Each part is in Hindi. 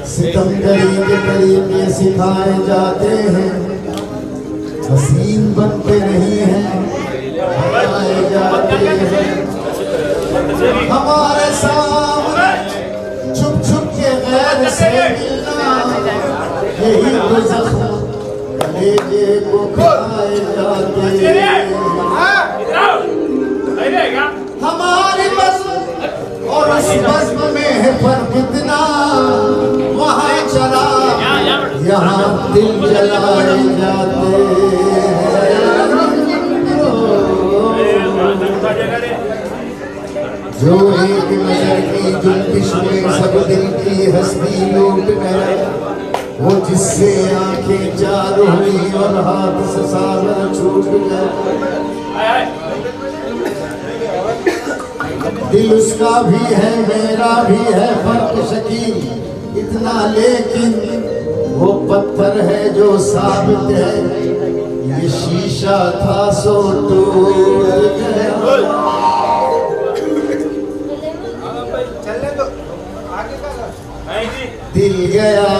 सितमगरी के तरीके सिखाए जाते हैं, हसीन बनते नहीं हैं, बनाए जाते हैं। हमारे सामने छुप छुप के गैर से मिलना, यही तो जख्म कलेजे को खाए जाते हैं। हमारी बज़्म और उस बज़्म में है फर्क इतना, वहाँ चला यहाँ दिल जलाए जाते हैं। जो एक नजर की जुल्फ़िश में सब दिल की हस्ती लूट गया, वो जिससे आंखें चार हुई और हाथ से सागर छूट गया। दिल उसका भी है मेरा भी है फर्क शकील इतना, लेकिन वो पत्थर है जो साबित है, ये शीशा था सो टूट गया। दिल गया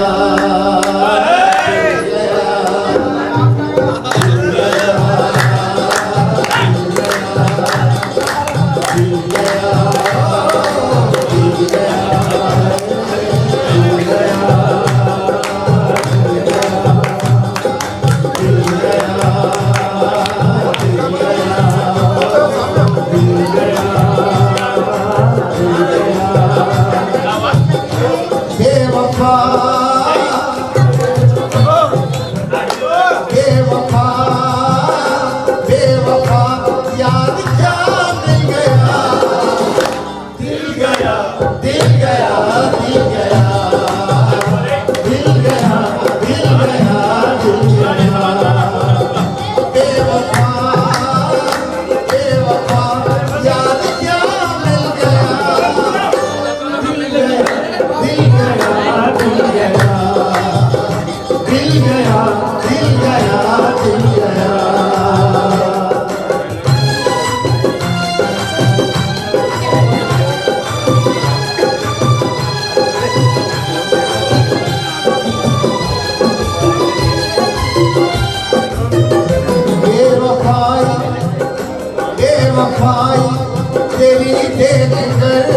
तेरी देख कर,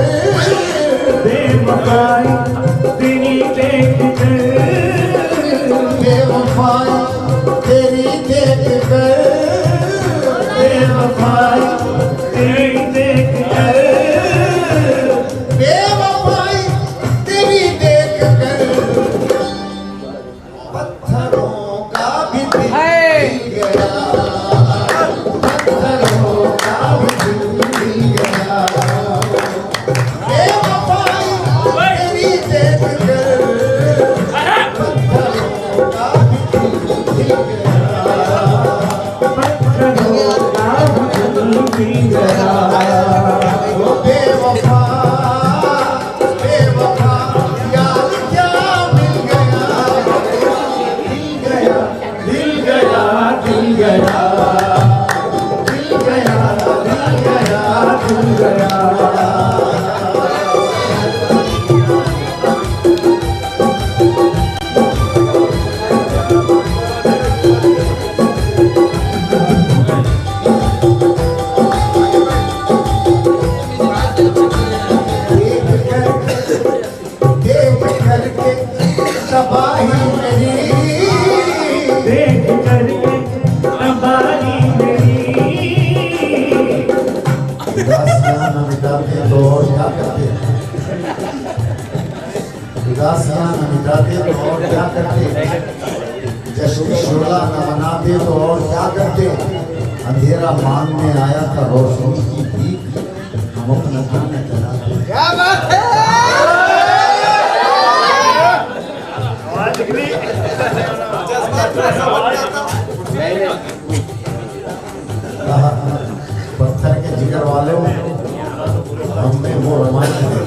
बेवफाई तेरी देख कर, बेवफाई तेरी देख कर, बेवफाई तेरी देख कर, बेवफाई तेरी देख कर, पत्थरों का भी दिल गया, पत्थरों का भी दिल गया। बेवफाई तेरी देख कर, पत्थरों का भी दिल गया, पत्थरों का भी दिल गया। वो बेवफा बेवफा याद क्या मिल गया, दिल गया दिल गया दिल गया दिल गया दिल गया दिल गया। देख करके तबाही मेरी, देख करके तबाही मेरी, उदासियां न मिटाते तो और क्या करते, उदासियां न मिटाते तो और क्या करते, जश्न शोला न मनाते तो और क्या करते। अंधेरा मांगने आया था रोशनी की भीख, हम अपना घर में चलाते। क्या बात है, पत्थर के जिगर वालों हमने वो रवानी है,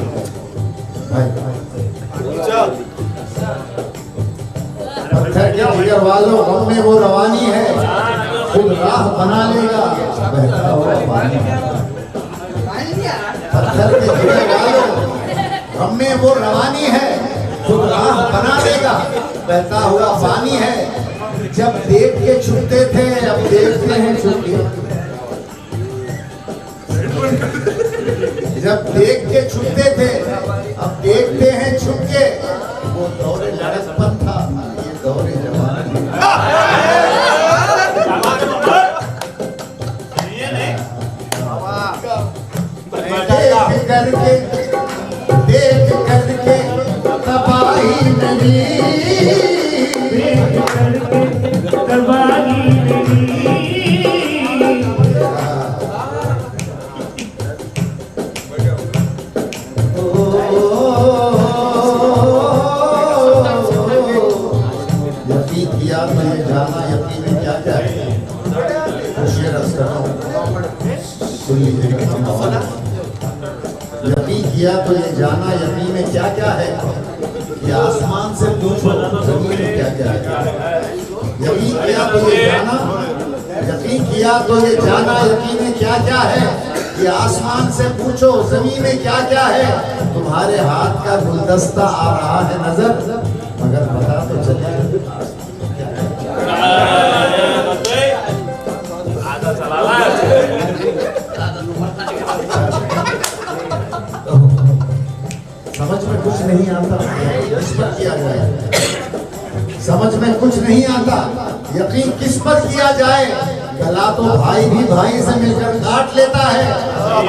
पत्थर के जिगर वालों हमने वो रवानी है, खुद राह बना लेगा बहता हुआ पानी। पत्थर के जिगर वालों हम में वो रवानी है, खुद राह बना देगा, बहता हुआ पानी है। जब देख के छुपते थे, अब देखते हैं छुप के। जब देख के छुपते थे, अब देखते हैं छुप के। वो दौरे लड़कपन था, ये दौरे जवानी। देख करके तबाही मेरी, देख करके तबाही मेरी। यकीन किया तो ये जाना, यकीन में क्या क्या है। शेर अर्ज कर रहा हूं, यकीन किया तो ये जाना, यकीन में क्या क्या है। ये आसमान से पूछो जमीन में क्या क्या है। यकीन किया तो ये जाना, यकीन किया तो ये जाना, यकीन में क्या क्या है। ये आसमान से पूछो जमीन में क्या क्या है। तुम्हारे हाथ का गुलदस्ता आ रहा है नजर, मगर पता तो चले समझ में कुछ नहीं आता, किस पर किया जाए। समझ में कुछ नहीं आता, यकीन किस पर किया जाए। गला तो भाई भी भाई से मिलकर काट लेता है।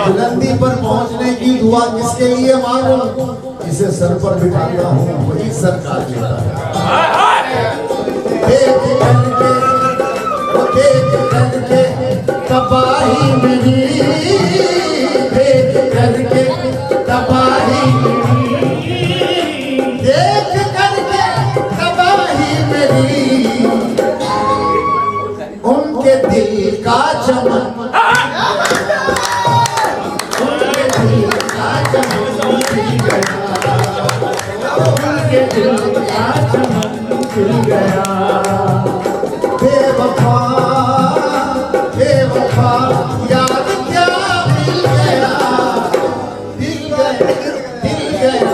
बुलंदी पर पहुंचने की दुआ किसके लिए मांगू, इसे सर पर बिठाता हूँ वही सर काट लेता है। देख करके तबाही मेरी, देख करके तबाही मेरी, देख करके तबाही मेरी। उनके दिल का चमन, उनके दिल का चमन खिल गया, उनके दिल का चमन खिल गया। बेवफा बेवफा याद क्या मिल गया, दिल गया, दिल गया,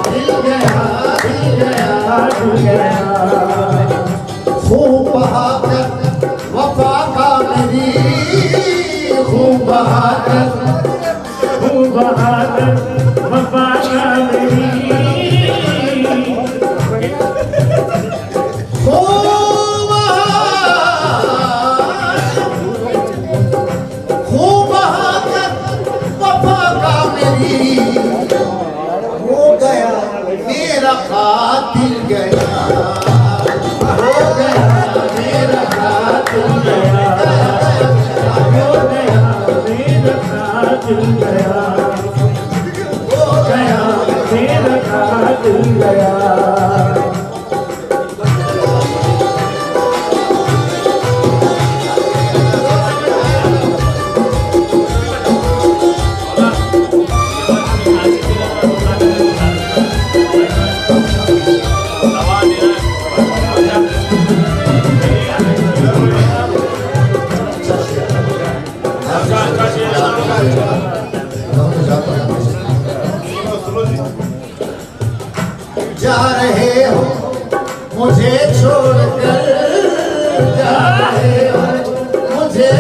दिल गया, दिल गया, दिल गया। खूब बहाकर वफा का मेरी, खूब बहाकर वफा का मेरी। खूब बहाकर वफा का मेरी। हो गया मेरा कातिल गया, हो गया मेरा कातिल गया, हो गया मेरा कातिल गया, हो गया मेरा कातिल गया। जा रहे हो मुझे छोड़कर, जा रहे हो मुझे